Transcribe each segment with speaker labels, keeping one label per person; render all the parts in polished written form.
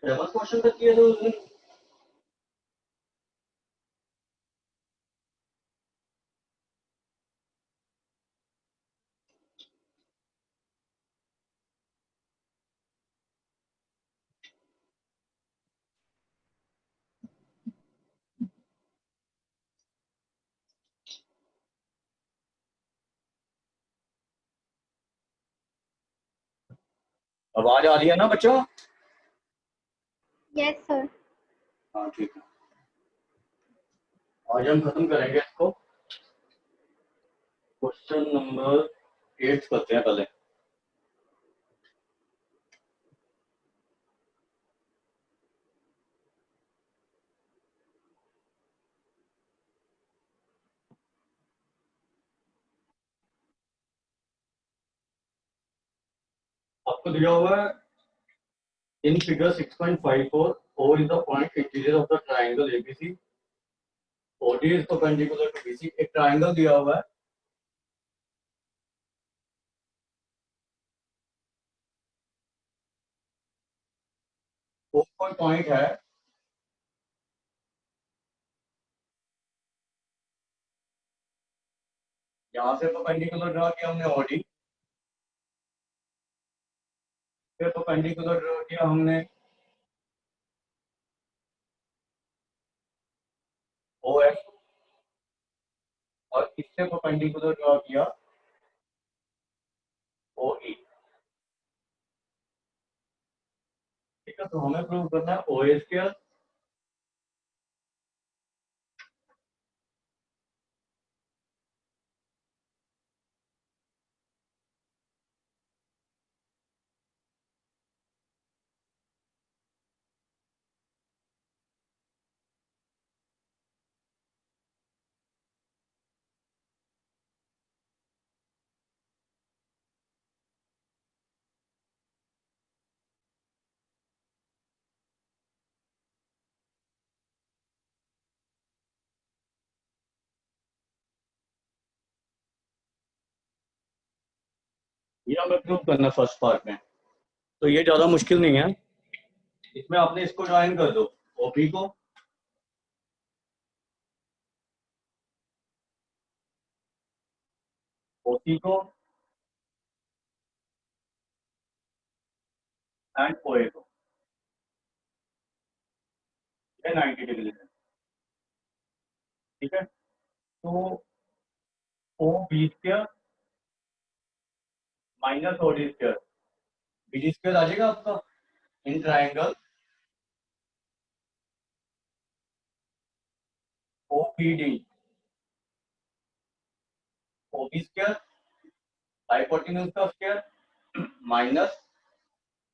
Speaker 1: Travel question तक किया था उस दिन। आवाज आ रही है ना बच्चों?
Speaker 2: Yes sir.
Speaker 1: हाँ ठीक है। आज हम खत्म करेंगे इसको। क्वेश्चन नंबर 8 करते हैं पहले। आपको दिया हुआ है in figure 6.54 O is the point interior of the triangle ABC. OD is perpendicular to BC। एक ट्राइंगल दिया हुआ है। वो कोई पॉइंट है, यहाँ से परपेंडिकुलर ड्रा किया हमने OD, फिर परपेंडिकुलर ड्रा किया हमने OF, और इससे परपेंडिकुलर ड्रा किया OE। ठीक है, तो हमें प्रूव करना है OA स्क्वायर ये हमें प्रूव करना है फर्स्ट पार्ट में। तो ये ज्यादा मुश्किल नहीं है। इसमें आपने इसको ज्वाइन कर दो, OP को, OC को एंड OA को। ये 90 डिग्री है। ठीक है, तो OB square minus OD square, BD square आ जाएगा आपका in triangle OPD। OB square hypotenuse का स्क्वायर माइनस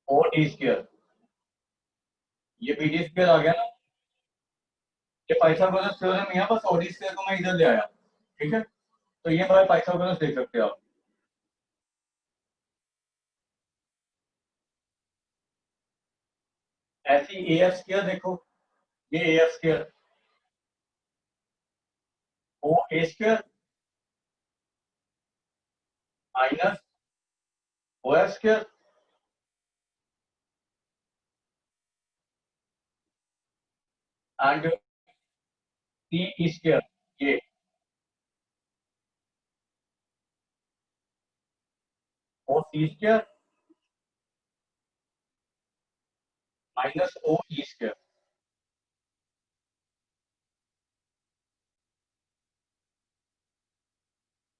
Speaker 1: OD स्क्वायर, ये BD स्क्वायर आ गया ना। ये पाइथागोरस थ्योरम ही है, बस OD स्क्वायर को मैं इधर ले आया। ठीक है, तो ये बाय पाइथागोरस देख सकते हो आप। ऐसी AF स्क्वायर देखो, ये AF square OA square minus OF square and CE square, ये OC square minus OE square.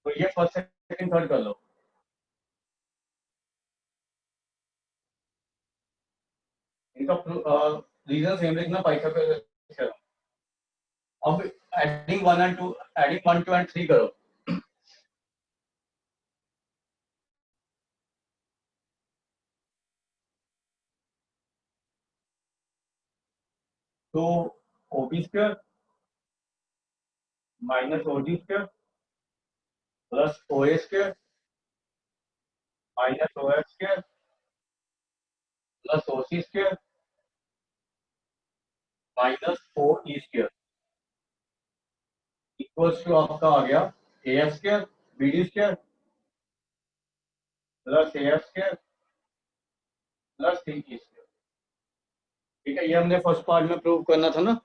Speaker 1: तो ये फर्स्ट सेकंड थर्ड कर लो। इनका रीजन सेम लिखना, पाइथागोरस थ्योरम। अब एडिंग 1 एंड 2, एडिंग 1 2 एंड 3 करो। तो OB square minus OD square plus OA square minus OF square plus OC square minus OE square equals to आपका आ गया AF square BD square plus AF square plus CE square. ठीक है, ये हमने first part में prove करना था ना।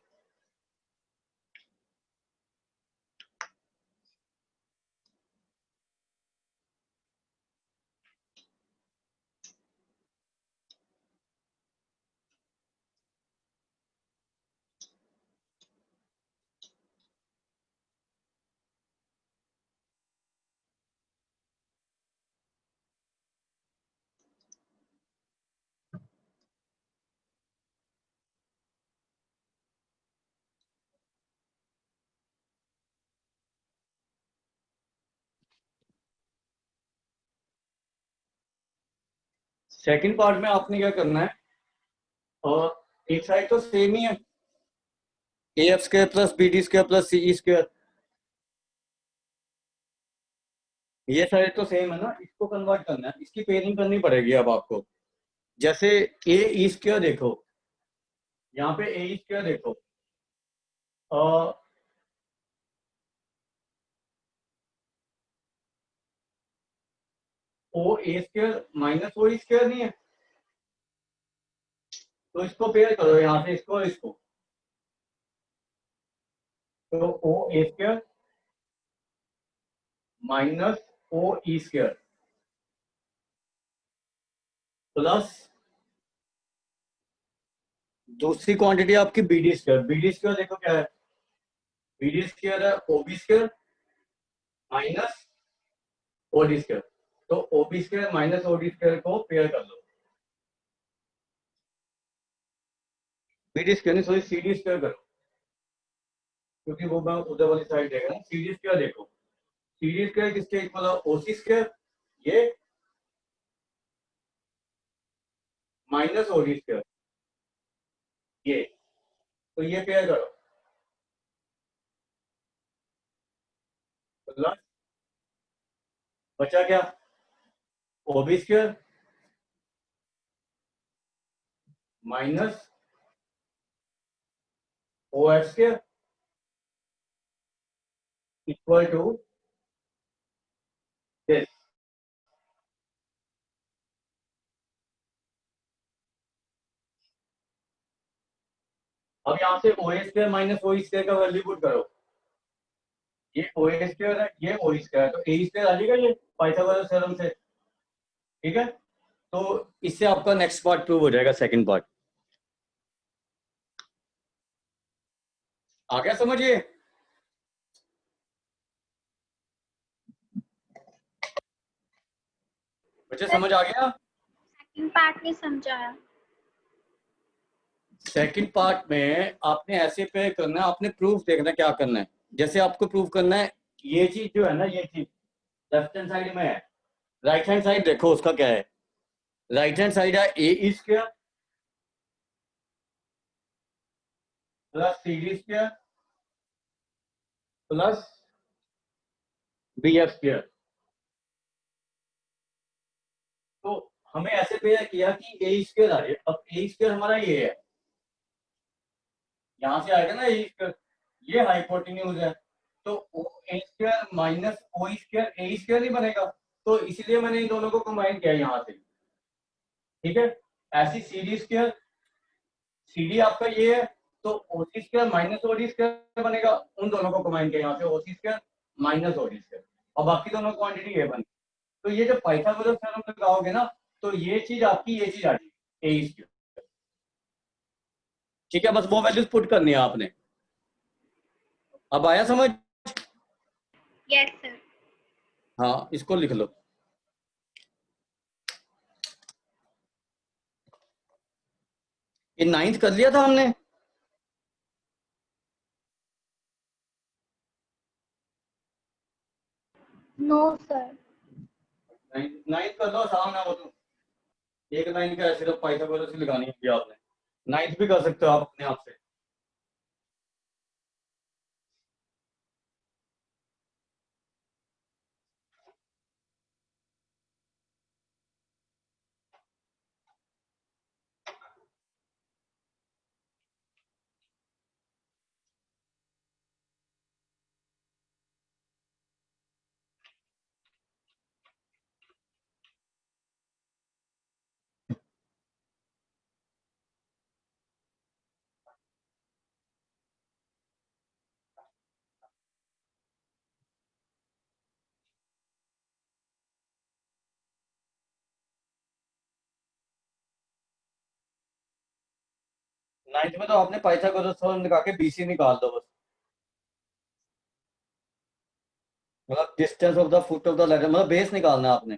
Speaker 1: सेकंड पार्ट में आपने क्या करना है, और एक साइड तो सेम ही है, A F square plus B D square plus C E square, ये साइड तो सेम है ना, इसको कन्वर्ट करना है, इसकी पेयरिंग करनी पड़ेगी अब आपको। जैसे ए ई स्क्वायर देखो, यहाँ पे ए ई स्क्वायर देखो, ओ A square minus O square नहीं है, तो इसको पेयर करो यहाँ से, इसको और इसको, तो O A square minus O E square plus दूसरी क्वांटिटी आपकी B D square. B D square देखो क्या है, बी डी स्क्वायर है O B square minus O D square, तो O B square minus O D square को pair कर लो, बी डी स्क्वायर नहीं सॉरी सी डी स्क्वायर करो, क्योंकि वो मैं उधर वाली साइड देख रहा हूँ। सी डी स्क्वायर देखो, सी डी स्क्वायर किसके इक्वल है, ओ सी स्क्वायर ये माइनस ओ डी स्क्वायर ये, तो ये पेयर करो, प्लस बचा क्या, O B square minus O F square equal to this. अब यहाँ से O A square minus O square का वैल्यू पुट करो, ये ओ ए स्क्वायर है ये ओ स्क्वायर, तो ए स्क्वायर आ जाएगा ये पाइथागोरस थ्योरम से। ठीक है, तो इससे आपका नेक्स्ट पार्ट प्रूव हो जाएगा, सेकंड पार्ट। आ गया समझिए, बच्चे समझ आ गया।
Speaker 2: सेकंड पार्ट नहीं समझाया।
Speaker 1: सेकंड पार्ट में आपने ऐसे पे करना है, आपने प्रूफ देखना क्या करना है। जैसे आपको प्रूफ करना है, ये चीज जो है ना, ये चीज लेफ्ट हैंड साइड में है, राइट हैंड साइड देखो उसका क्या है, राइट हैंड साइड है A square plus C D square plus B F square. तो हमें ऐसे पेयर किया कि ए स्क्वायर आ रही है, अब ए स्क्वायर हमारा ये है, यहां से आएगा ना ए स्क्वायर, ये हाइपोटेन्यूज है, तो O A square minus O square A square नहीं बनेगा, तो इसलिए मैंने इन दोनों को कंबाइन किया यहां से। ठीक है, ऐसी C D square, C D आपका ये है, तो O C square minus O D square बनेगा, उन दोनों को कंबाइन किया यहाँ से, O C square minus O D square, और बाकी दोनों क्वांटिटी ये बनी। तो ये जब पाइथागोरस थ्योरम लगाओगे ना, तो ये चीज आपकी ये चीज आ जाएगी ए स्क्वायर। ठीक है, बस वो वैल्यूज पुट करनी है आपने। अब आया समझ?
Speaker 2: Yes sir.
Speaker 1: हाँ, इसको लिख लो। ये नाइन्थ कर लिया था हमने,
Speaker 2: नो सर।
Speaker 1: नाइन्थ कर लो, आसान है वो तो, एक लाइन का सिर्फ पाइथागोरस ही लगानी होगी आपने, नाइन्थ भी कर सकते हो आप अपने आप से। नाइन्थ में तो आपने पाइथागोरस थ्योरम लगा के बीसी निकाल दो बस। मतलब distance of the foot of the ladder, मतलब बेस निकालना है आपने।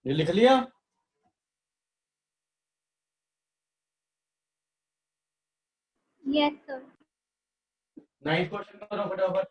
Speaker 1: ये लिख लिया।
Speaker 2: Yes, sir.
Speaker 1: नाइन्थ क्वेश्चन करो फटाफट।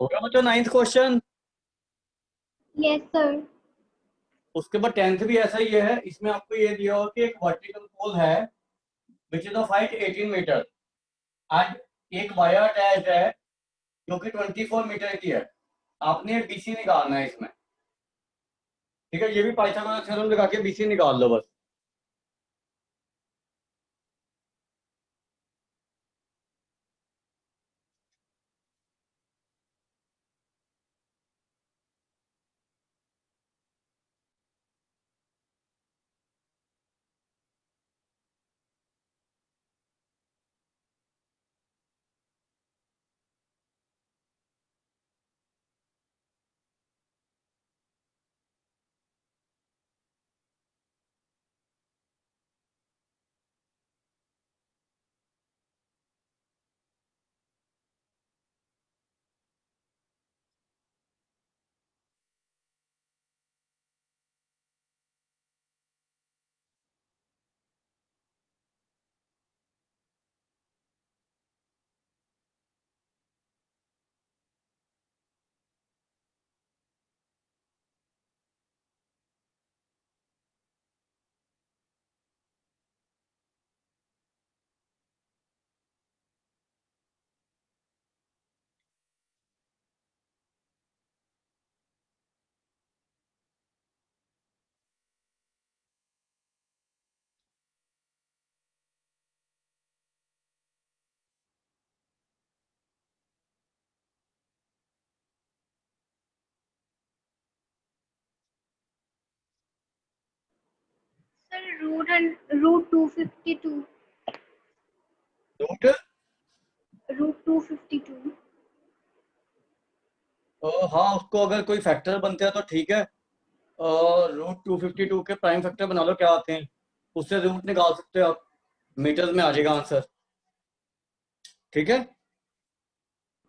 Speaker 1: हो गया बच्चों नाइन्थ क्वेश्चन।
Speaker 2: Yes, sir.
Speaker 1: उसके बाद टेंथ भी ऐसा ही है। इसमें आपको ये दिया होगा कि एक वर्टिकल पोल है which is of height 18 metre and एक वायर अटैच है जो कि 24 मीटर की है। आपने बीसी निकालना है इसमें। ठीक है, ये भी पाइथागोरस थ्योरम लगा के बीसी निकाल लो बस।
Speaker 2: root 252.
Speaker 1: Root
Speaker 2: Root 252.
Speaker 1: हाँ, उसको अगर कोई फैक्टर बनते हैं तो ठीक है। रूट 252 के प्राइम फैक्टर बना लो, क्या आते हैं, उससे रूट निकाल सकते हो आप, मीटर्स में आ जाएगा आंसर। ठीक है,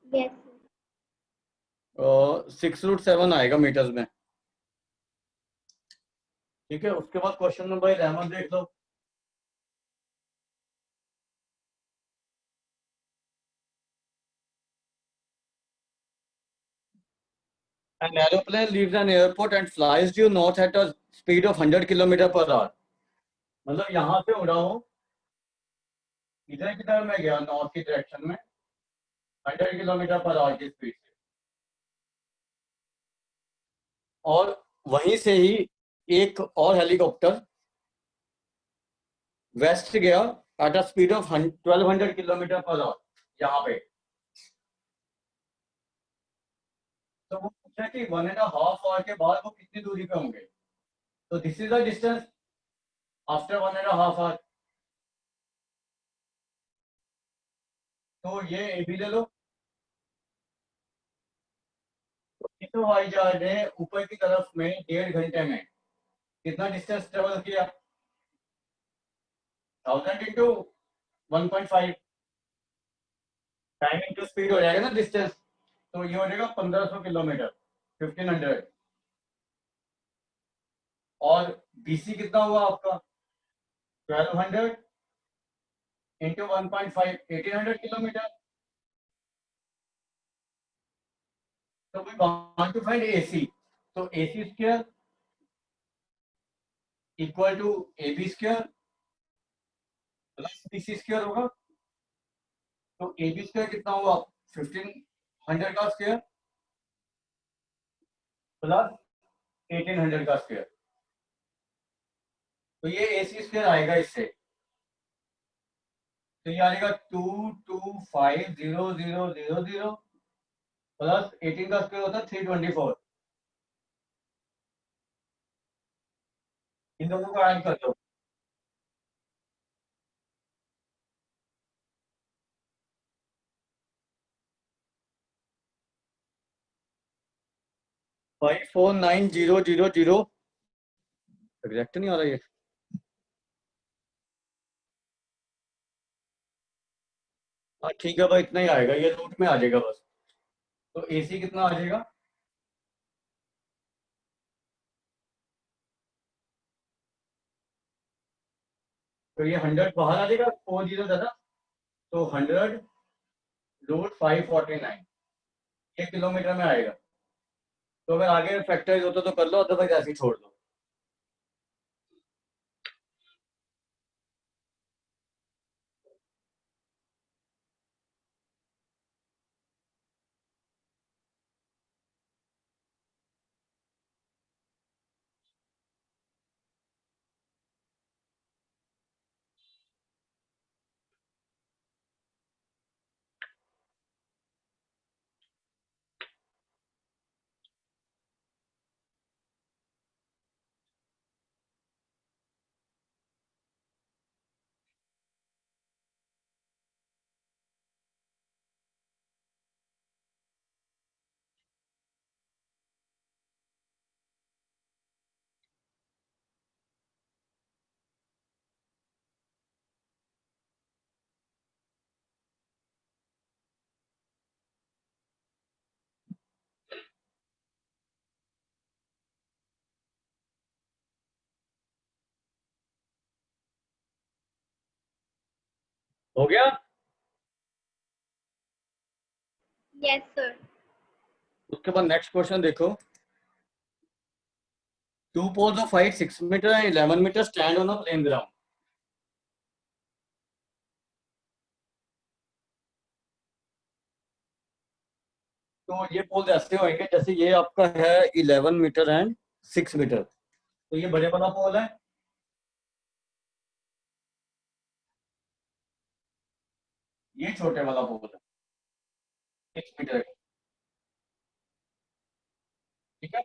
Speaker 2: Yes, sir.
Speaker 1: 6√7 आएगा मीटर्स में। ठीक है, उसके बाद क्वेश्चन नंबर 11 देख लो। An aeroplane leaves an airport and flies due north at a speed of 100 kilometre per hour. मतलब यहाँ से उड़ा हूँ, इधर की तरफ मैं गया नॉर्थ की डायरेक्शन में 100 किलोमीटर पर आवर की स्पीड से, और वहीं से ही एक और हेलीकॉप्टर वेस्ट गया at a speed of 1200 kilometre per hour यहाँ पे। तो वो पूछा कि 1.5 आवर के बाद वो कितनी दूरी पे होंगे। तो this is the distance after 1.5 hour. तो ये ए भी ले लो। तो हवाई जहाज ने ऊपर की तरफ में 1.5 घंटे में कितना डिस्टेंस ट्रेवल किया, 1000 इंटू 1.5, टाइम इंटू स्पीड हो जाएगा ना डिस्टेंस। तो ये हो जाएगा 1500 किलोमीटर, 1500। और बीसी कितना हुआ आपका, 1200 इंटू 1.5, 1800 किलोमीटर। तो we want to find AC. तो AC square equal to A B square plus B C square होगा। तो ए बी स्क्वायर कितना हुआ, 1500 का स्क्वायर प्लस 1800 का स्क्वायर। तो ये ए सी स्क्वायर आएगा इससे। तो ये आएगा 225000 प्लस 18 का स्क्वायर होता है 324। इन दोनों को ऐड कर दो। 549000। एग्जैक्ट नहीं आ रहा ये। हाँ ठीक है भाई, इतना ही आएगा, ये रूट में आ जाएगा बस। तो एसी कितना आ जाएगा, तो ये 100 बाहर आ जाएगा, 40 ज्यादा, तो 100√549 ये किलोमीटर में आएगा। तो अगर आगे फैक्टराइज होता तो कर लो, अदरवाइज ऐसे ही छोड़ दो। हो गया।
Speaker 2: Yes, sir.
Speaker 1: उसके बाद नेक्स्ट क्वेश्चन देखो। Two poles of height 6 metre and 11 metre stand on a plane ground. तो ये पोल्स ऐसे होंगे जैसे ये आपका है 11 मीटर एंड 6 मीटर। तो ये बड़े वाला पोल है, ये छोटे वाला पोल है 6 मीटर का। ठीक है,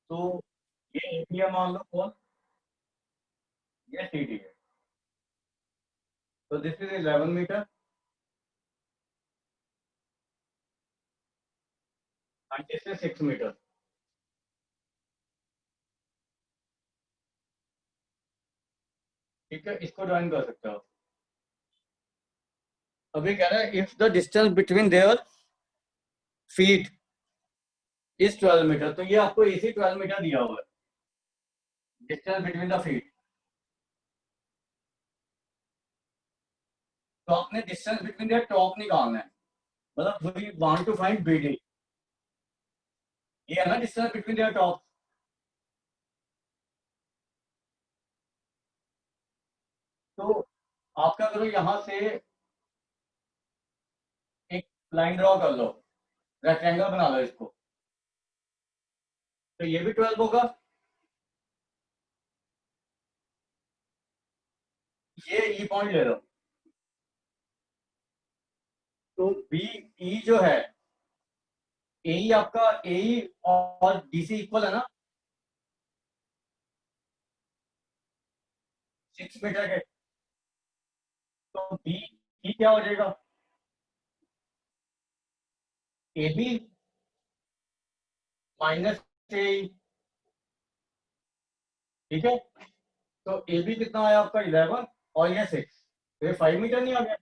Speaker 1: तो ये एरिया मान लो पोल, ये सी डी है। तो this is 11 metre and this is 6 metre. ठीक है, इसको ज्वाइन कर सकते हो। अभी कह रहा है if the distance between their feet is 12 metre, तो ये आपको इसी 12 मीटर दिया हुआ है, डिस्टेंस बिटवीन द फीट। तो आपने डिस्टेंस बिटवीन देयर टॉप निकालना है, मतलब we want to find BD. ये है ना डिस्टेंस बिटवीन देयर टॉप। तो आप क्या करो, यहां से एक लाइन ड्रॉ कर लो, रेक्टेंगल बना लो इसको। तो ये भी 12 होगा, ये ई पॉइंट ले लो। तो बी ई जो है, ए आपका ए और डी सी इक्वल है ना 6 मीटर के। तो बी ई क्या हो जाएगा, ए बी माइनस ए। ठीक है, तो ए बी कितना आया आपका 11 और ये 6, तो ये 5 मीटर नहीं आ गया।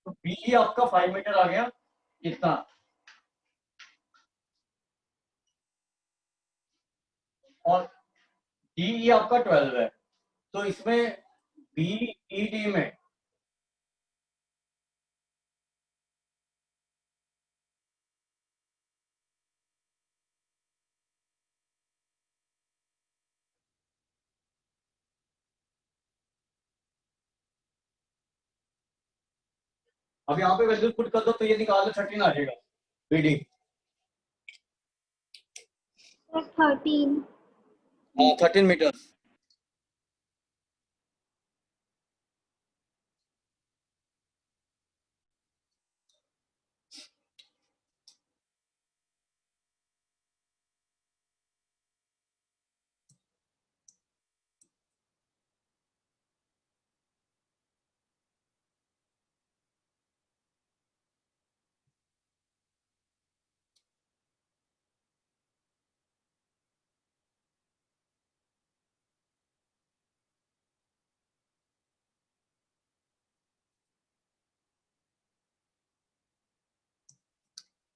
Speaker 1: तो बी आपका 5 मीटर आ गया इतना, और डी आपका 12 है। तो इसमें बी ई डी में अब यहाँ पे वैल्यू पुट कर दो, तो ये निकाल लो 13 आ जाएगा बी डी।
Speaker 2: Sir, 13.
Speaker 1: हाँ 13 मीटर।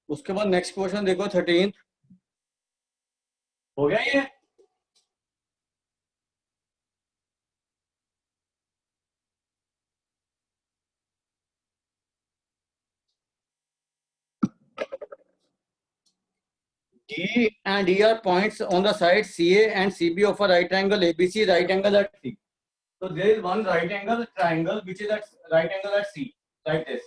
Speaker 1: उसके बाद नेक्स्ट क्वेश्चन देखो 13 हो गया ये। D and E are points on the side CA and CB of a right angle ABC, right angle at C. So there is one right angle triangle which is at right angle at C, like this.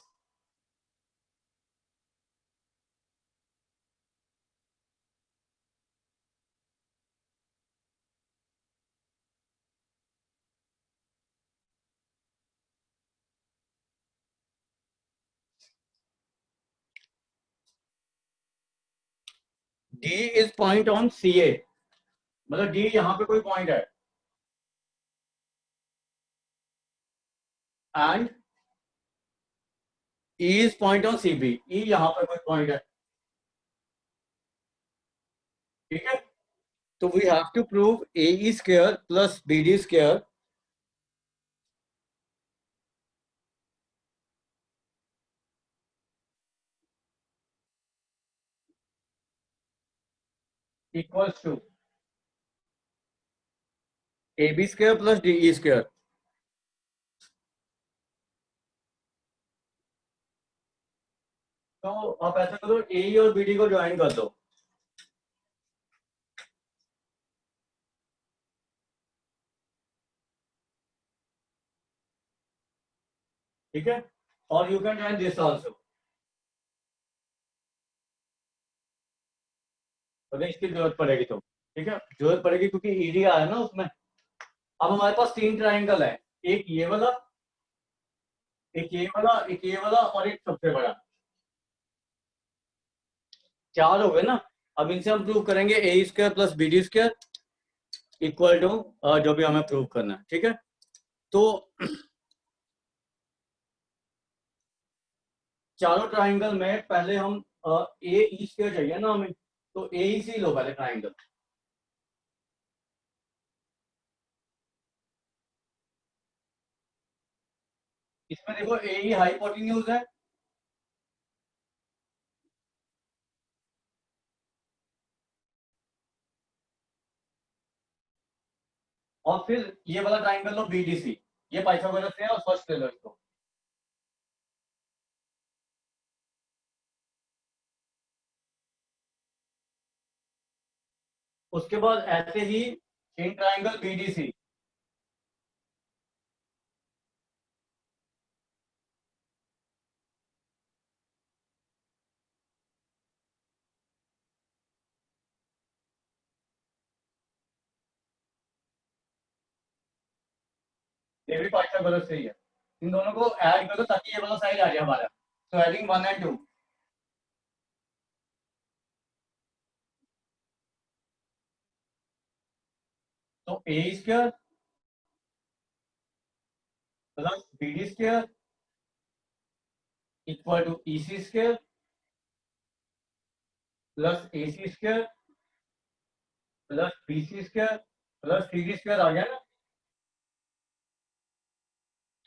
Speaker 1: D is point on CA, मतलब D यहाँ पे कोई point है, and E is point on CB, E यहाँ पे कोई point है। ठीक है, तो we have to prove AE square plus BD square equals to AB square plus DE square. तो आप ऐसा करो, AE और BD को ज्वाइन कर दो। ठीक है, और you can join this also, अगर इसकी जरूरत पड़ेगी तो। ठीक है, जरूरत पड़ेगी क्योंकि ईडी आया ना उसमें। अब हमारे पास 3 ट्राइंगल है, एक ये वाला, एक ये वाला, एक ये वाला और एक सबसे बड़ा, 4 हो गए ना। अब इनसे हम प्रूव करेंगे A square plus B D square. Equal to जो भी हमें प्रूव करना है, ठीक है। तो चारों ट्राइंगल में पहले हम ए ई स्क्वायर चाहिए ना हमें, तो ए ई सी लो पहले ट्राइंगल। इसमें देखो ए ई हाइपोटेन्यूज है, और फिर ये वाला ट्राइंगल लो बी डी सी, ये पाइथागोरस से है और फर्स्ट ले लो इसको। उसके बाद ऐसे ही in triangle B D C, ये भी पाइथागोरस से ही है। इन दोनों को ऐड करो ताकि ये वाला साइड आ जाए हमारा। तो एडिंग 1 एंड 2, तो A square plus B D square equal to E C square plus A C square plus B C square plus C D square आ गया ना।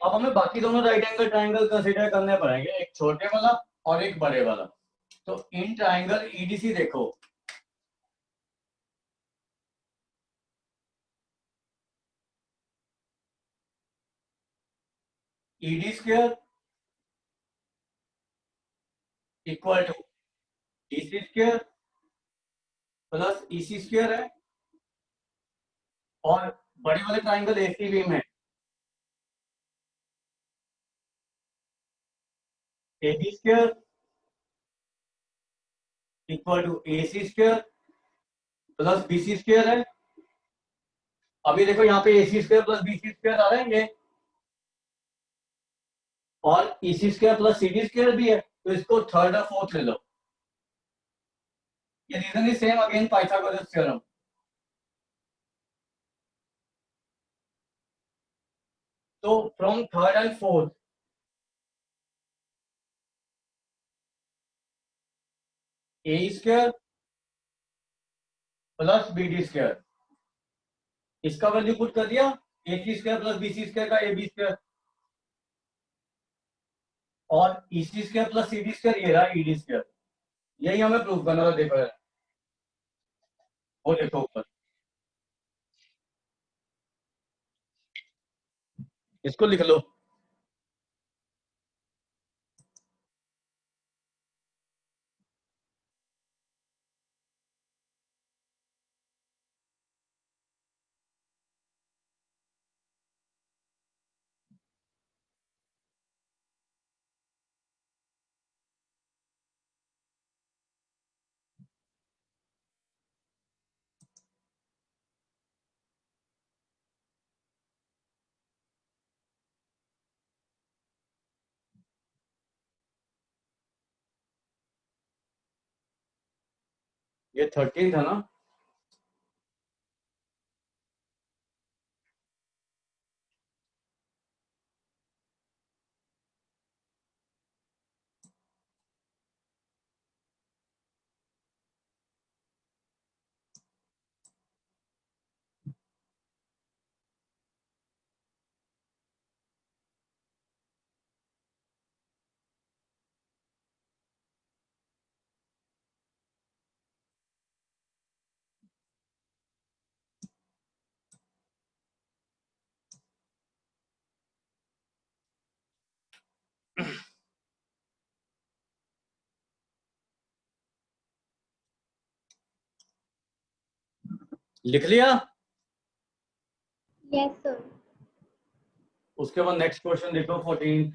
Speaker 1: अब हमें बाकी दोनों राइट एंगल ट्राइंगल कंसीडर करने पड़ेंगे, एक छोटे वाला और एक बड़े वाला। तो इन ट्राइंगल ईडीसी देखो, ED square equal to EC square plus EC square है, और बड़े वाले ट्राइंगल एसीबी में AB square equal to AC square plus BC square है। अभी देखो यहाँ पे AC square plus BC square आ रहे हैं ये, और EC square plus CD square भी है, तो इसको थर्ड और फोर्थ ले लो। ये reason is same again Pythagoras theorem. तो from third and fourth A square plus B D square, इसका वैल्यू पुट कर दिया, A C square plus B C square का ए बी स्क्वायर, और E C square plus C D square ये रहा E D square. यही हमें prove करना था, देखो यार, वो देखो ऊपर, इसको लिख लो। ये 13 था ना। लिख लिया।
Speaker 2: Yes, sir.
Speaker 1: उसके बाद नेक्स्ट क्वेश्चन देखो 14।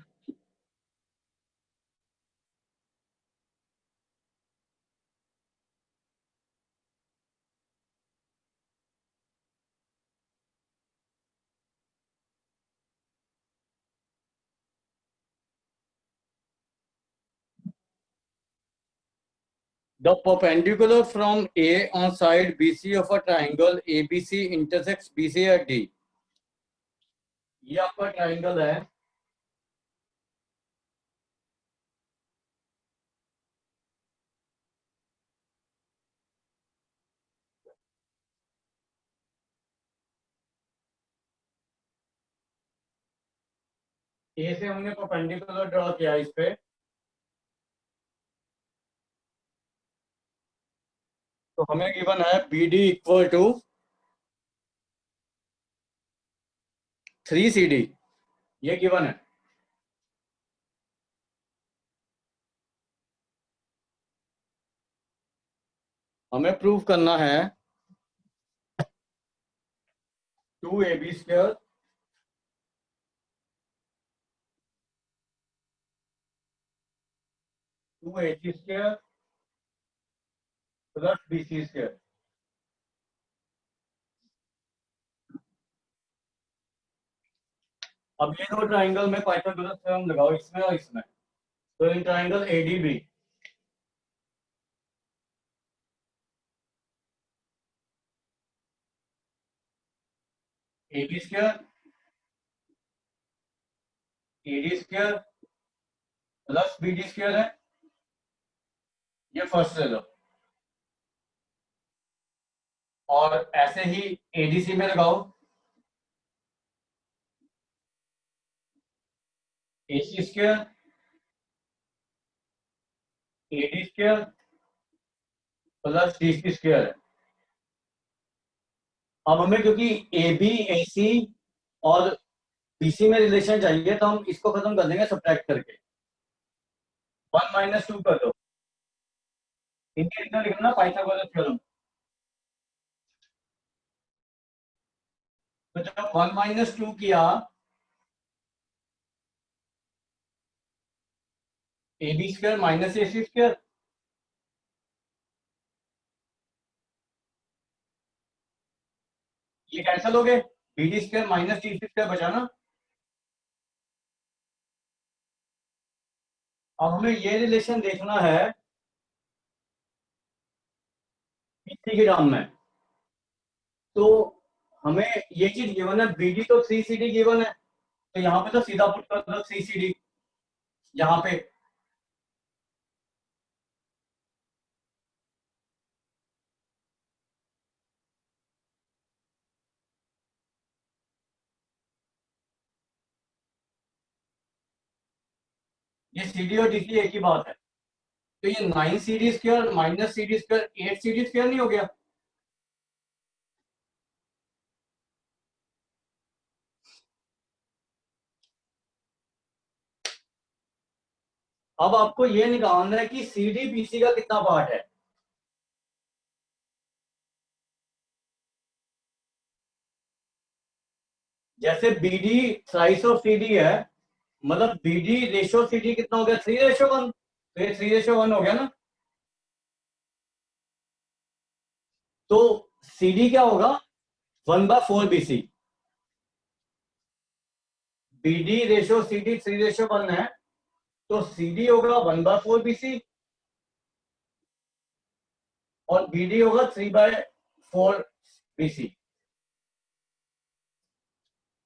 Speaker 1: The perpendicular from A on side BC of a triangle ABC intersects BC at D. ये आपका ट्राइंगल है, ए से हमने परपेंडिकुलर ड्रॉ किया इस पे, तो हमें गिवन है BD इक्वल टू 3CD, ये गिवन है। हमें प्रूव करना है 2AB square two AC square plus BC square. अब ये दो ट्राइंगल में पाइथागोरस थ्योरम लगाओ, इसमें और इसमें, तो in triangle ADB AB square AD square plus BD square है, ये फर्स्ट ले लो, और ऐसे ही ADC में लगाओ AC square AD square plus DC square है। अब हमें क्योंकि AB AC और BC में रिलेशन चाहिए, तो हम इसको खत्म कर देंगे सब्ट्रैक्ट करके, 1 - 2 कर दो, इनके इतना लिखना पाइथागोरस थ्योरम। तो जब 1 - 2 किया, AB square minus AC square, ये कैंसिल हो गए, BD square minus DC square बचा ना। अब हमें ये रिलेशन देखना है BC के टर्म में, तो हमें ये चीज गिवन है, BD तो 3CD गिवन है, तो यहाँ पे तो सीधा पुट कर दो 3CD, यहाँ पे ये CD और DC एक ही बात है, तो ये 9CD square minus CD square 8CD square नहीं हो गया। अब आपको ये निकालना है कि CD BC का कितना पार्ट है। जैसे BD साइज ऑफ CD है, मतलब BD रेशो CD कितना हो गया, 3:1, तो ये 3:1 हो गया ना, तो CD क्या होगा, 1/4 BC। BD रेशो CD 3:1 है, तो CD होगा 1/4 BC और BD होगा 3/4 BC।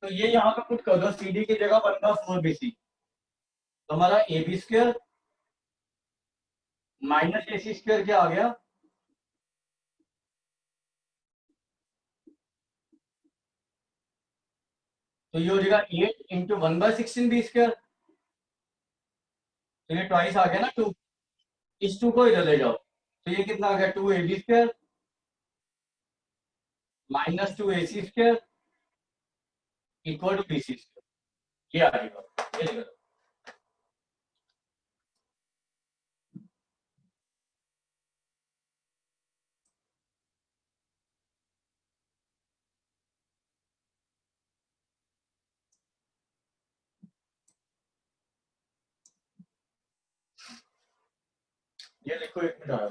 Speaker 1: तो ये यहाँ पे पुट कर दो, CD की जगह 1/4 BC, तो हमारा AB square minus AC square क्या आ गया, तो ये हो जाएगा 8 × 1/16 B स्क्वायर, तो ये ट्वाइस आ गया ना 2, इस 2 को इधर ले जाओ, तो ये कितना आ गया, 2AB square minus 2AC square equal to BC square, ये आ जाएगा, ये देखो। ये देखो, एक मिनट आया,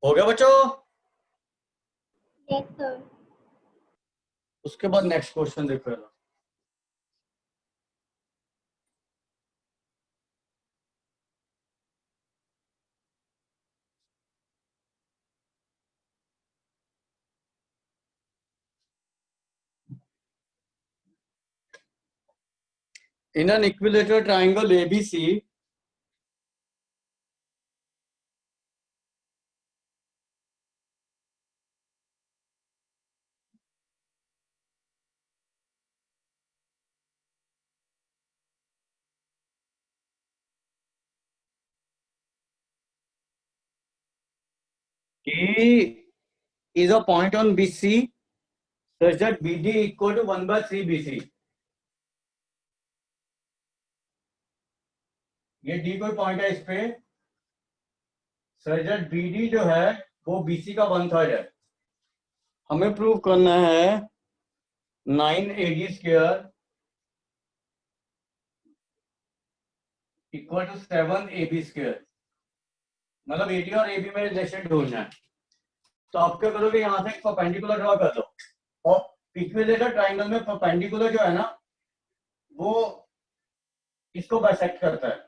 Speaker 1: हो गया बच्चों?
Speaker 2: Yes, sir.
Speaker 1: उसके बाद नेक्स्ट क्वेश्चन देखो। In an equilateral triangle ABC, A is a point on BC such that BD equal to 1/3 BC. ये D कोई पॉइंट है इस पे, सच दैट BD जो है वो BC का 1/3 है। हमें प्रूव करना है 9AD square equal to 7AB square, मतलब AD और AB में रिलेशन ढूंढना है। तो आप क्या करोगे, यहां से एक परपेंडिकुलर ड्रॉ कर दो, और इक्विलेटरल ट्राइंगल में परपेंडिकुलर जो है ना वो इसको बाइसेक्ट करता है,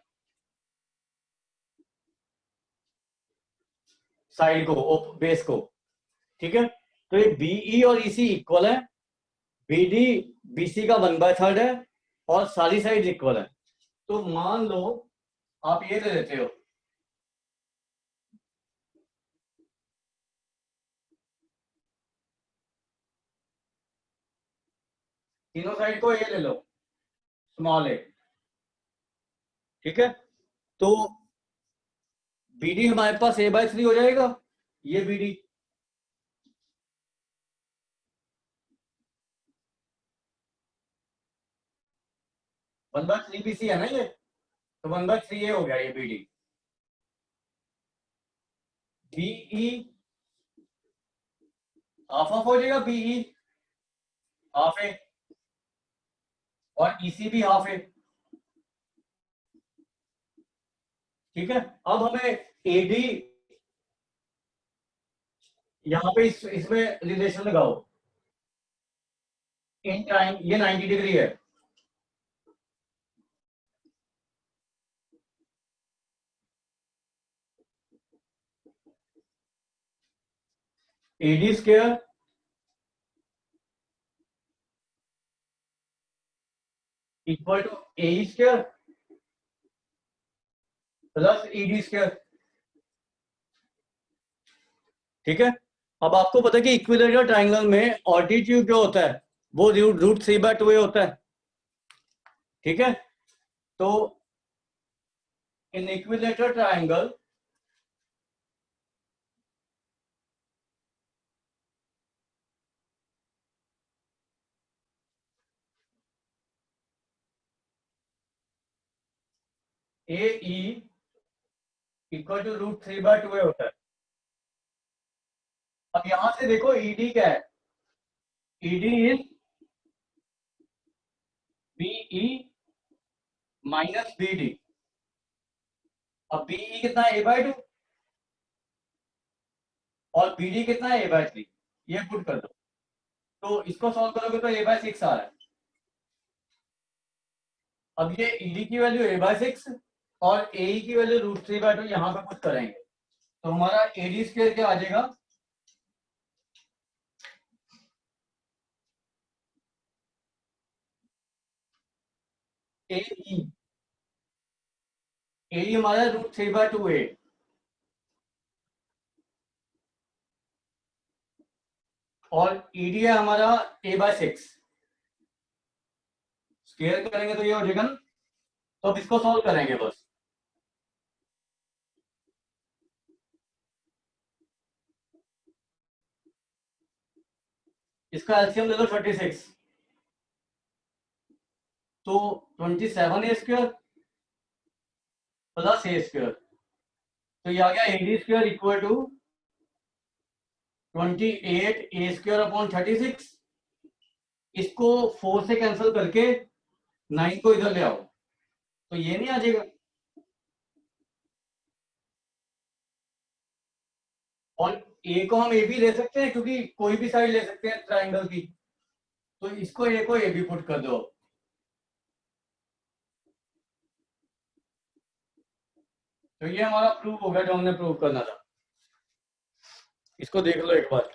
Speaker 1: साइड को, बेस को। ठीक है, तो ये BE और EC इक्वल है, BD BC का 1/3 है, और सारी साइड इक्वल है। तो मान लो आप ये ले लेते हो, तीनों साइड को ये ले लो, स्मॉल ए। ठीक है, तो BD हमारे पास A/3 हो जाएगा, ये BD। One by three BC है ना ये, तो 1/3 ये हो गया ये BD। BE हाफ ऑफ हो जाएगा, BE हाफ ए, और EC भी हाफ ए। ठीक है, अब हमें AD यहाँ पे इसमें रिलेशन लगाओ, इन टाइम ये 90 डिग्री है, AD square equal to AE square plus ED square. ठीक है, अब आपको पता है कि इक्विलेटरल ट्राइंगल में ऑल्टीट्यूड जो होता है वो √3/2 होता है। ठीक है, तो in equilateral triangle AE equal to √3/2 होता है। अब यहां से देखो ED क्या है, ED is BE minus BD। अब BE कितना है, A/2, और BD कितना है, A/3। ये पुट कर दो, तो इसको सॉल्व करोगे तो A/6 आ रहा है। अब ये ED की वैल्यू A/6 और AE की वैल्यू √3/2 यहां पे पुट करेंगे, तो हमारा AD स्क्वायर क्या आ जाएगा, AE हमारा √3/2 है, और ED है हमारा A/6। स्क्वायर करेंगे तो ये हो जाएगा ना, तो अब इसको सॉल्व करेंगे बस। इसका एलसीएम ले लो 36, तो 27A square plus A square, तो ये आ गया AD square equal to 28A square upon 36। इसको 4 से कैंसिल करके 9 को इधर ले आओ, तो ये नहीं आ जाएगा, और ए को हम ए भी ले सकते हैं क्योंकि कोई भी साइड ले सकते हैं ट्राइंगल की, तो इसको ए को ए भी पुट कर दो। तो ये हमारा प्रूफ हो गया जो हमने प्रूव करना था। इसको देख लो एक बार।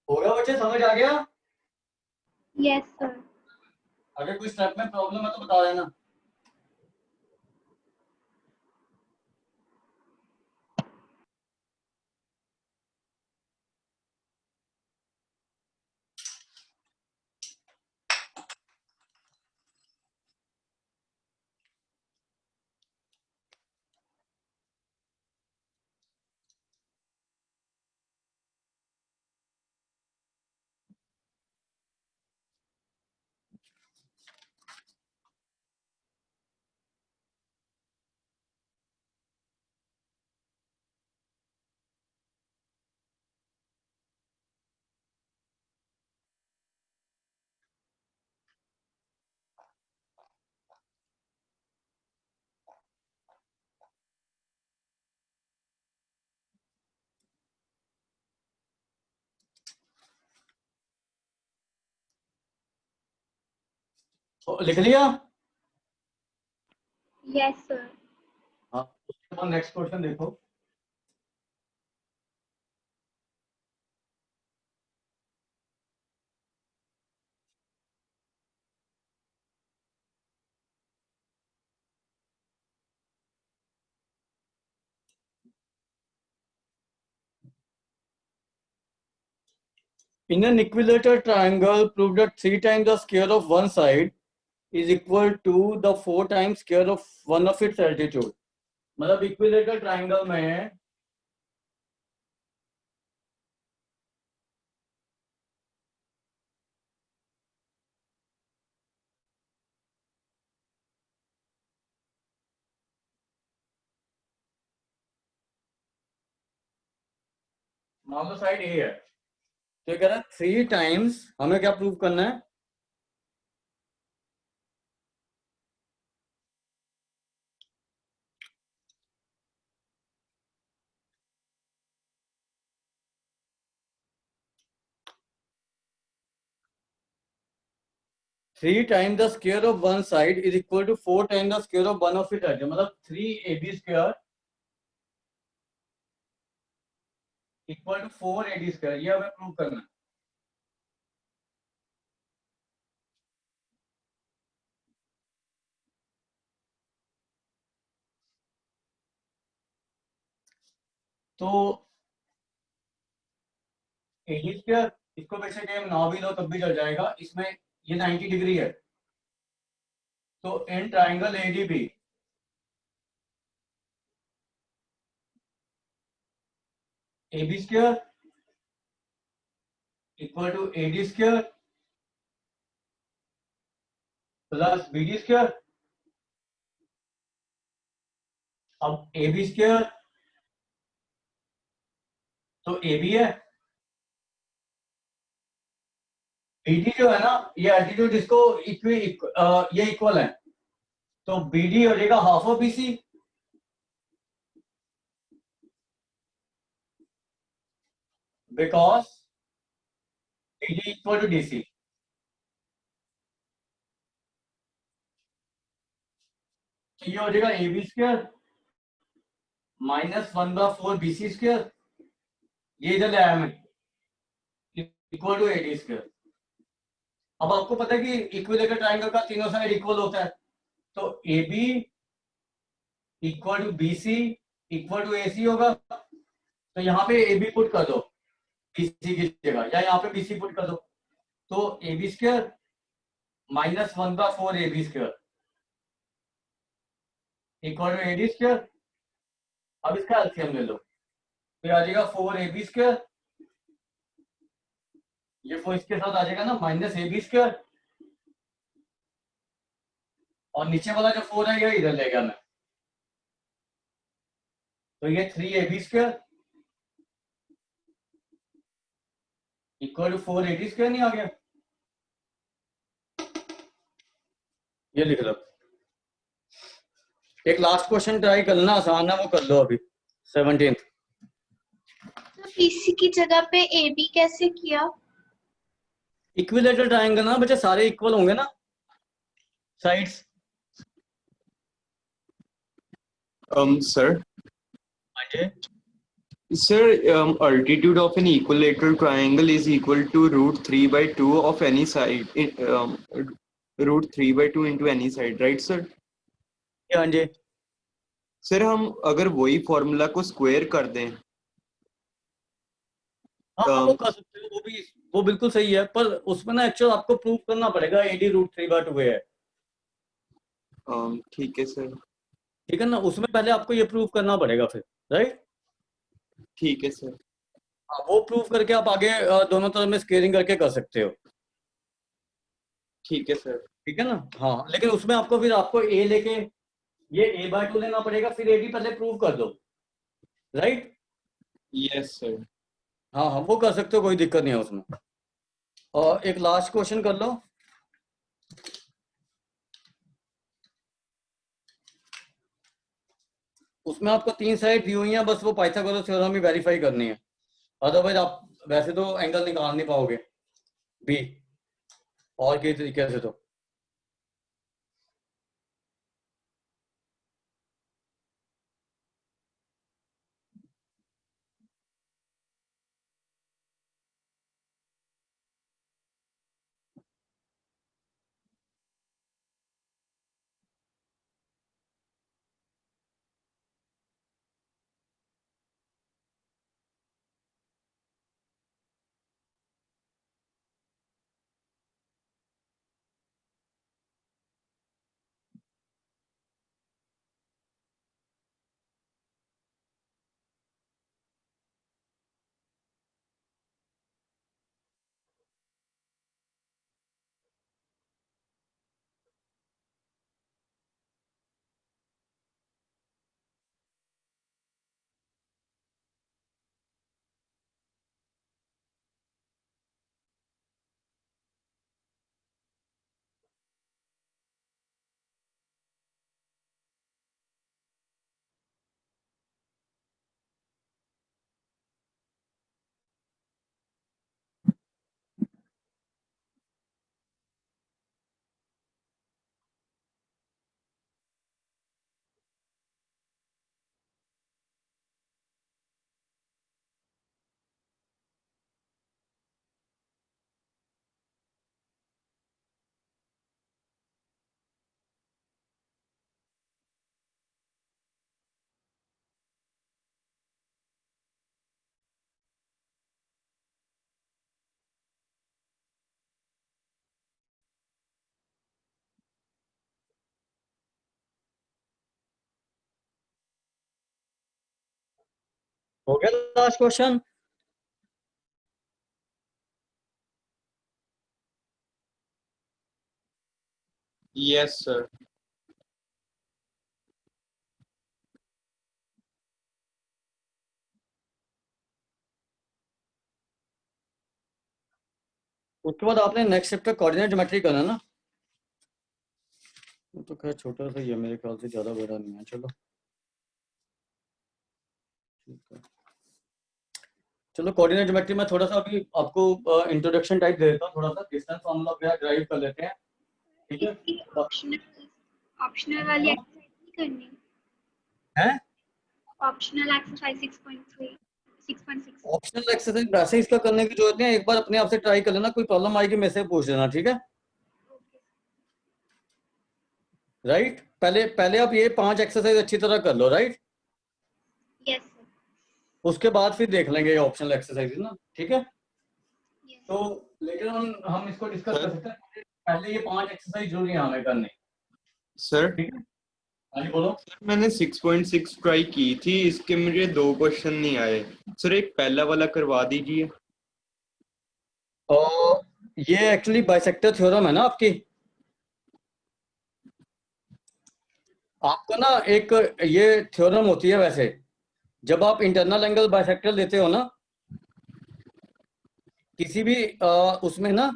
Speaker 1: होगा बच्चे, समझ आ गया?
Speaker 2: Yes, sir.
Speaker 1: अगर कोई स्टेप में प्रॉब्लम है तो बता देना। तो लिख लिया?
Speaker 2: Yes, sir.
Speaker 1: हाँ, उसके बाद नेक्स्ट क्वेश्चन देखो। In an equilateral triangle, prove that 3 times the square of one side is equal to the 4 times square of one of its altitude। मतलब इक्विलेटरल ट्राइंगल में मान लो साइड ए है, तो कह रहा है 3 टाइम्स, हमें क्या प्रूव करना है? Three time the square of one side is equal to 4 time the square of one of it एल्सियम। मतलब 3ab square equal to 4ad square, ये हमें प्रूव करना है। तो ad स्क्वायर, इसको वैसे कि हम 9 भी लो तब भी चल जाएगा, इसमें ये 90 डिग्री है, तो in triangle ADB ab square equal to ad square plus bd square अब ए बी स्क्वायर, तो ए बी है, बी डी जो है ना, ये एल्टीट्यूड इसको ये इक्वल है, तो बी डी हो जाएगा half of B C, because B D equal to D C. तो ये हो जाएगा A B square -1/4 B C square, ये इधर ले आया मैं, equal to A D square. अब आपको पता है कि इक्विलेटरल ट्राइंगल का तीनों साइड इक्वल होता है, तो A B equal to B C equal to A C होगा। तो यहाँ पे ए बी पुट कर दो बी सी की जगह, या यहाँ पे बी सी पुट कर दो, तो A B square -1/4 A B square equal to A D square. अब इसका एलसीएम ले लो, तो ये आ जाएगा 4 AB स्क्वायर, ये 4 इसके साथ आ जाएगा ना -AB स्क्वायर, और नीचे वाला जो 4 है ये इधर ले गया मैं, तो ये 3AB square equal to 4AD square नहीं आ गया? ये लिख लो। एक लास्ट क्वेश्चन ट्राई करना, आसान है, वो कर लो अभी 17th।
Speaker 2: तो बीसी की जगह पे ए बी कैसे किया?
Speaker 1: इक्विलेटरल ट्रायंगल ना बच्चे, सारे इक्वल होंगे ना साइड्स।
Speaker 3: Sir,
Speaker 1: हाँ जी,
Speaker 3: sir, altitude of an equilateral triangle is equal to √3/2 of any side. √3/2 into any side, right, sir?
Speaker 1: हाँ जी,
Speaker 3: सर हम अगर वही फॉर्मूला को स्क्वायर कर दें,
Speaker 1: हाँ वो कर सकते हो, वो बिल्कुल सही है, पर उसमें ना एक्चुअल आपको प्रूव करना पड़ेगा AD √3/2 है।
Speaker 3: ठीक है सर।
Speaker 1: ठीक है ना, उसमें पहले आपको ये प्रूव करना पड़ेगा फिर, राइट?
Speaker 3: ठीक है सर।
Speaker 1: हाँ, वो प्रूव करके आप आगे दोनों तरफ में स्केलिंग करके कर सकते हो।
Speaker 3: ठीक है सर।
Speaker 1: ठीक है ना, हाँ, लेकिन उसमें आपको फिर आपको ए लेके ये A/2 लेना पड़ेगा, फिर AD पहले प्रूव कर दो, राइट?
Speaker 3: Yes sir.
Speaker 1: हाँ हाँ, वो कर सकते हो, कोई दिक्कत नहीं है उसमें। और एक लास्ट क्वेश्चन कर लो। उसमें आपको 3 साइड दी हुई है, बस वो पाइथागोरस थ्योरम ही वेरीफाई करनी है, अदरवाइज आप वैसे तो एंगल निकाल नहीं पाओगे बी और किसी तरीके से। तो हो गया लास्ट क्वेश्चन?
Speaker 3: Yes sir.
Speaker 1: उसके बाद आपने नेक्स्ट चैप्टर कोऑर्डिनेट ज्योमेट्री करना ना, वो तो खैर छोटा सा ही है मेरे ख्याल से, ज्यादा बड़ा नहीं है। चलो ठीक है, चलो कोऑर्डिनेट ज्योमेट्री में थोड़ा सा अभी आपको इंट्रोडक्शन टाइप दे देता हूँ, थोड़ा सा डिस्टेंस फार्मूला वगैरह ड्राइव कर लेते हैं, ठीक है।
Speaker 2: इसकी ऑप्शनल वाली एक्सरसाइज नहीं करनी
Speaker 1: हैं
Speaker 2: ऑप्शनल एक्सरसाइज 6.3 6.6
Speaker 1: ऑप्शनल एक्सरसाइज वैसे इसका करने की जरूरत नहीं है, एक बार अपने आप से ट्राई कर लेना, कोई प्रॉब्लम आएगी मेरे से पूछ लेना, ठीक है। राइट, पहले पहले आप ये 5 एक्सरसाइज अच्छी तरह कर लो, राइट।
Speaker 2: यस
Speaker 1: उसके बाद फिर देख लेंगे ये ऑप्शनल एक्सरसाइज ना, ठीक है।
Speaker 2: यस
Speaker 1: तो लेकिन हम इसको डिस्कस कर सकते हैं, पहले ये 5 एक्सरसाइज जरूरी है हमें करने,
Speaker 3: सर
Speaker 1: ठीक है। हाँ जी बोलो।
Speaker 3: सर मैंने 6.6 ट्राई की थी, इसके मुझे 2 क्वेश्चन नहीं आए सर, एक पहला वाला करवा दीजिए।
Speaker 1: और ये एक्चुअली बाइसेक्टर थ्योरम है ना आपकी, आपको ना एक ये थ्योरम होती है वैसे, जब आप इंटरनल एंगल बाइसेक्टर लेते हो ना किसी भी उसमें ना,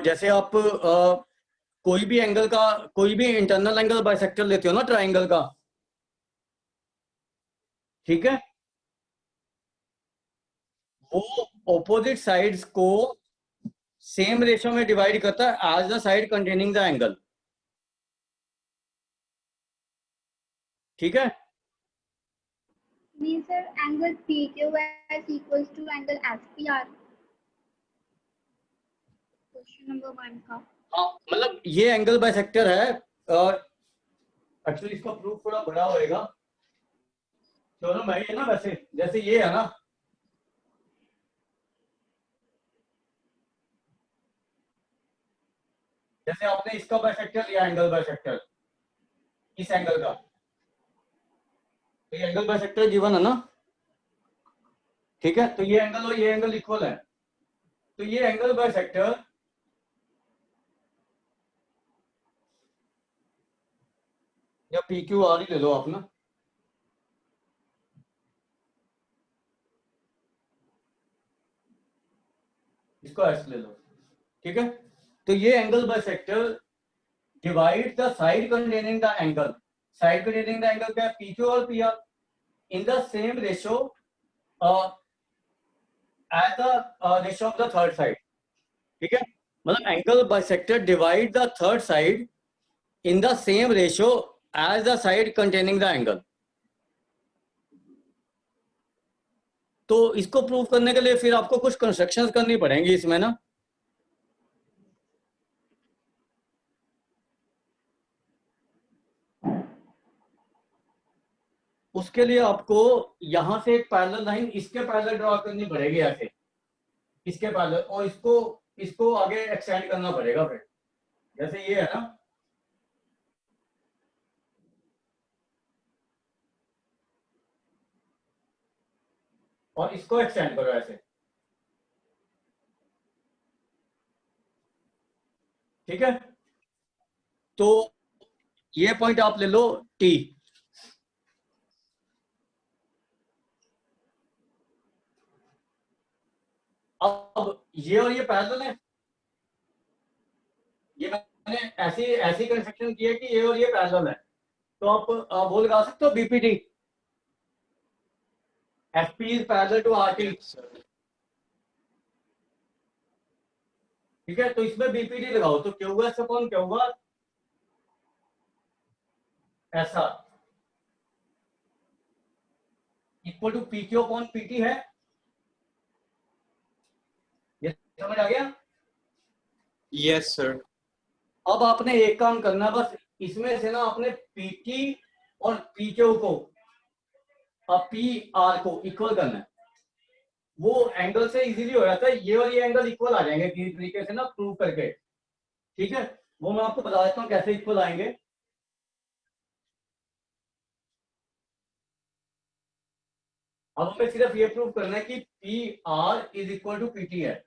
Speaker 1: जैसे आप कोई भी एंगल का, कोई भी इंटरनल एंगल बाइसेक्टर लेते हो ना ट्राइंगल का, ठीक है, वो ऑपोजिट साइड्स को सेम रेशियो में डिवाइड करता है as the side containing the angle, ठीक है।
Speaker 2: means sir angle PQS equals to angle SPR question number 1 का।
Speaker 1: हाँ मतलब ये एंगल बाइसेक्टर है, एक्चुअली इसका प्रूफ थोड़ा बड़ा होएगा, थ्योरम है ये ना वैसे, जैसे ये है ना, जैसे आपने इसका बाइसेक्टर लिया एंगल बाइसेक्टर इस एंगल का, तो ये एंगल बाइसेक्टर गिवन है ना, ठीक है। तो ये एंगल और ये एंगल इक्वल है, तो ये एंगल बाइसेक्टर या पी क्यू आर ही ले लो आप ना, इसको ऐसे ले लो, ठीक है। तो ये angle bisector divide the side containing the angle, side containing the angle क्या है, पी क्यू और P R, in the same ratio as the ratio of the third side, ठीक है। मतलब angle bisector divide the third side in the same ratio as the side containing the angle. तो इसको prove करने के लिए फिर आपको कुछ कंस्ट्रक्शंस करनी पड़ेंगी इसमें ना, उसके लिए आपको यहां से एक पैरेलल लाइन इसके पैरेलल ड्रॉ करनी पड़ेगी ऐसे, इसके पैरेलल, और इसको इसको आगे एक्सटेंड करना पड़ेगा फिर, जैसे ये है ना, और इसको एक्सटेंड करो ऐसे, ठीक है। तो ये पॉइंट आप ले लो टी, अब ये और ये पैरेलल है, ये मैंने ऐसी ऐसी कंस्ट्रक्शन की है कि ये और ये पैरेलल है, तो आप वो लगा सकते हो BPT, FP is parallel to RT, ठीक है। तो इसमें बीपीटी लगाओ, तो Q S upon Q R ऐसा equal to P Q upon PT है, ये समझ आ गया।
Speaker 3: Yes sir.
Speaker 1: अब आपने एक काम करना, बस इसमें से ना आपने पीटी और पी क्यू को और पी आर को इक्वल करना है, वो एंगल से इजीली हो जाता है, ये और ये एंगल इक्वल आ जाएंगे किसी तरीके से ना प्रूव करके, ठीक है। वो मैं आपको बता देता हूँ कैसे इक्वल आएंगे। अब हमें सिर्फ ये प्रूव करना है कि P R is equal to PT है,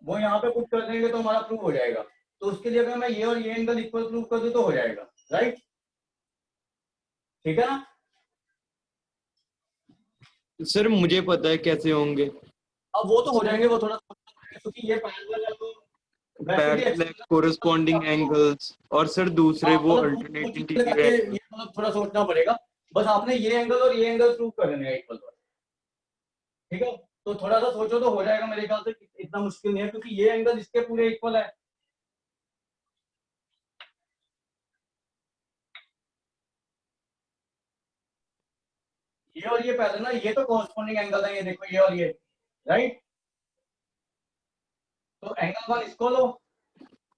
Speaker 1: वो यहाँ पे पुट कर देंगे तो हमारा प्रूव हो जाएगा। तो उसके लिए अगर मैं ये और ये एंगल इक्वल प्रूव कर दूं तो हो जाएगा, राइट, ठीक है ना।
Speaker 3: सर मुझे पता है कैसे होंगे।
Speaker 1: अब वो तो हो जाएंगे, वो थोड़ा क्योंकि ये पैरेलल है तो वैसे भी
Speaker 3: पैरेलल कोरस्पॉन्डिंग एंगल्स और सर दूसरे
Speaker 1: हाँ,
Speaker 3: वो
Speaker 1: मतलब वो
Speaker 3: अल्टरनेट
Speaker 1: चीज़ के लिए
Speaker 3: इंटीरियर
Speaker 1: ये
Speaker 3: एंगल।
Speaker 1: मतलब थोड़ा सोचना पड़ेगा। बस आपने ये एंगल और ये एंगल प्रूव कर देना है इक्वल पर, ठीक है। तो थोड़ा सा सोचो तो हो जाएगा मेरे ख्याल से, इतना मुश्किल नहीं है क्योंकि ये एंगल इसके पूरे इक्वल है। ये और ये पहले ना, ये तो कॉरस्पॉन्डिंग एंगल है, ये देखो ये और ये, राइट। तो एंगल 1 इसको लो,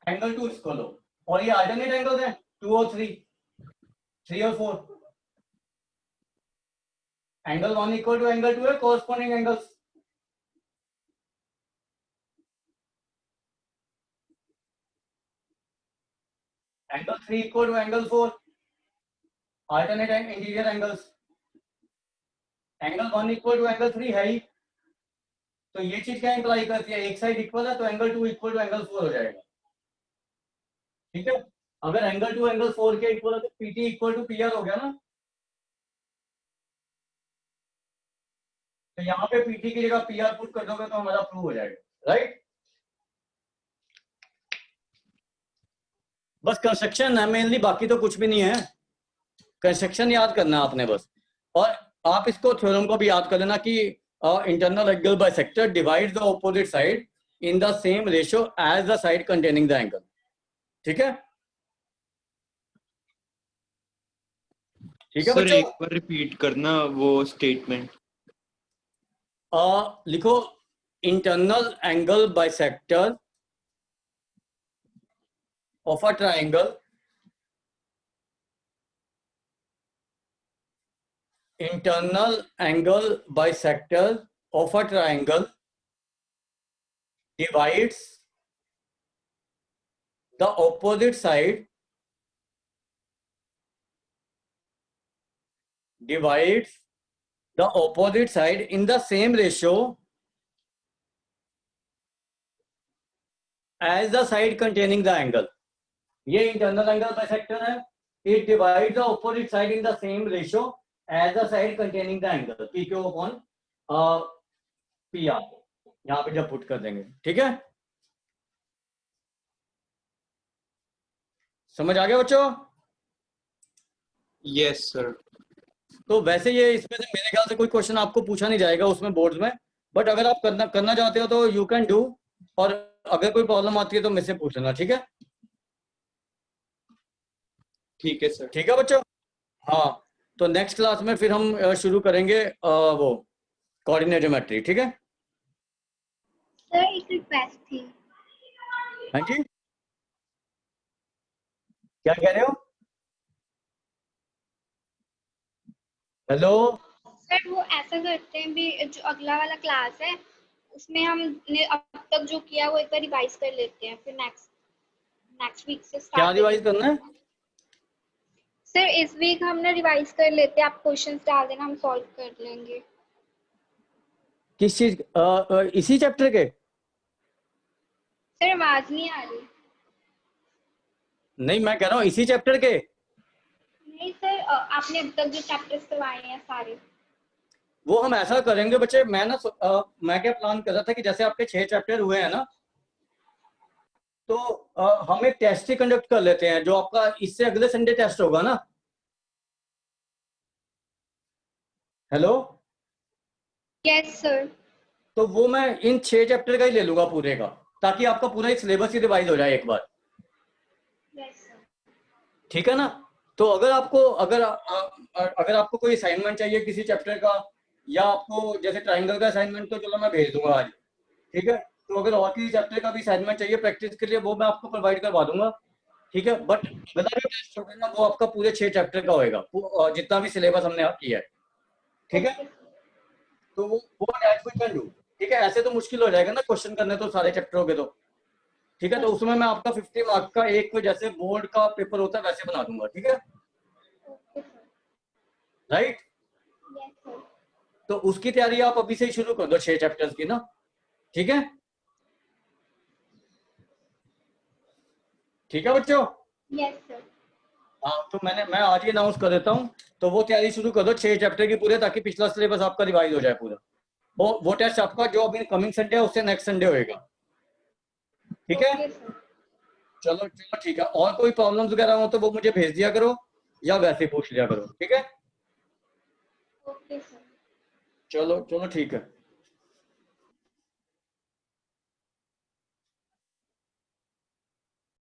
Speaker 1: एंगल 2 इसको लो, और ये अल्टरनेट एंगल्स हैं 2 और 3, 3 और 4। एंगल 1 इक्वल टू एंगल 2 है corresponding angles. Angle 3 equal to angle 4, alternate interior angles. Angle 1 equal to angle 3 है ही, तो ये चीज क्या इंप्लाई करती है, एक साइड इक्वल है तो एंगल 2 इक्वल टू एंगल 4 हो जाएगा, ठीक है। अगर एंगल 2 एंगल 4 के इक्वल है तो पीटी इक्वल टू पीआर हो गया ना। तो यहाँ पे पीटी की जगह पीआर पुट कर दोगे तो हमारा प्रूव हो जाएगा, राइट। बस कंस्ट्रक्शन है मेनली, बाकी तो कुछ भी नहीं है। कंस्ट्रक्शन याद करना है आपने बस। और आप इसको थ्योरम को भी याद कर लेना कि internal angle bisector divides the opposite side in the same ratio as the side containing the angle, ठीक है। ठीक है
Speaker 3: सर
Speaker 1: बच्चों,
Speaker 3: एक बार रिपीट करना वो स्टेटमेंट।
Speaker 1: लिखो internal angle bisector of a triangle, internal angle bisector of a triangle divides the opposite side in the same ratio as the side containing the angle. ये internal angle bisector है, it divides the opposite side in the same ratio as the side containing the angle, PQ upon PR, यहाँ पे जब put कर देंगे, ठीक है। समझ आ गया बच्चों?
Speaker 3: Yes sir.
Speaker 1: तो वैसे ये इसमें से मेरे ख्याल से कोई क्वेश्चन आपको पूछा नहीं जाएगा उसमें बोर्ड्स में, बट अगर आप करना चाहते हो तो यू कैन डू, और अगर कोई प्रॉब्लम आती है तो मुझसे पूछ लेना, ठीक है।
Speaker 3: ठीक है सर।
Speaker 1: ठीक है बच्चों, हाँ। तो नेक्स्ट क्लास में फिर हम शुरू करेंगे वो कोऑर्डिनेट ज्योमेट्री, ठीक है।
Speaker 2: सर एक रिक्वेस्ट थी।
Speaker 1: हाँ जी, क्या कह रहे हो? हेलो।
Speaker 2: सर वो ऐसा करते हैं भी, जो अगला वाला क्लास है उसमें हमने अब तक जो किया वो एक बार रिवाइज कर लेते हैं, फिर नेक्स्ट वीक से
Speaker 1: क्या
Speaker 2: स्टार्ट
Speaker 1: रिवाइज
Speaker 2: करेंगे।
Speaker 1: करना है?
Speaker 2: सर इस वीक हमने रिवाइज कर लेते हैं, आप क्वेश्चंस डाल देना, हम सॉल्व कर लेंगे।
Speaker 1: किस चीज इसी चैप्टर के?
Speaker 2: सर आवाज नहीं आ रही।
Speaker 1: नहीं, मैं कह रहा हूँ इसी चैप्टर के।
Speaker 2: नहीं सर, आपने अब तक जो चैप्टर्स करवाए हैं सारे।
Speaker 1: वो हम ऐसा करेंगे बच्चे, मैं क्या प्लान कर रहा था कि जैसे आपके 6 चैप्टर हुए हैं ना, तो हम एक टेस्ट ही कंडक्ट कर लेते हैं, जो आपका इससे अगले संडे टेस्ट होगा ना। हेलो।
Speaker 2: Yes sir.
Speaker 1: तो वो मैं इन 6 चैप्टर का ही ले लूंगा पूरे का, ताकि आपका पूरा एक सिलेबस ही रिवाइज हो जाए एक बार,
Speaker 2: यस सर।
Speaker 1: ठीक है ना। तो अगर आपको कोई असाइनमेंट चाहिए किसी चैप्टर का, या आपको जैसे ट्राइंगल का असाइनमेंट, तो चलो मैं भेज दूंगा आज, ठीक है। तो अगर और किसी चैप्टर का भी असाइनमेंट चाहिए प्रैक्टिस के लिए, वो मैं आपको प्रोवाइड करवा दूंगा, ठीक है। बट अगला जो टेस्ट होगा ना, वो आपका पूरे 6 चैप्टर का होएगा, जितना भी सिलेबस हमने किया है, ठीक है। तो वो एज वी कैन डू, ठीक है। ऐसे तो मुश्किल हो जाएगा ना क्वेश्चन करने तो सारे चैप्टरों के, तो ठीक है। तो उसमें मैं आपका 50 मार्क का एक जैसे बोर्ड का पेपर होता है वैसे बना दूंगा, ठीक है, राइट।
Speaker 2: Yes sir.
Speaker 1: तो उसकी तैयारी आप अभी से ही शुरू कर दो 6 चैप्टर्स की ना, ठीक है। ठीक है बच्चों,
Speaker 2: यस सर।
Speaker 1: हाँ। तो मैं आज ही अनाउंस कर देता हूँ तो वो तैयारी शुरू कर दो 6 चैप्टर की पूरे, ताकि पिछला सिलेबस आपका रिवाइज हो जाए पूरा। वो टेस्ट आपका जो अभी कमिंग संडे है उससे नेक्स्ट संडे होएगा, ठीक है?
Speaker 2: Okay sir.
Speaker 1: चलो चलो ठीक है, और कोई प्रॉब्लम्स वगैरह हो तो वो मुझे भेज दिया करो या वैसे पूछ लिया करो, ठीक है?
Speaker 2: Okay sir.
Speaker 1: चलो चलो ठीक है।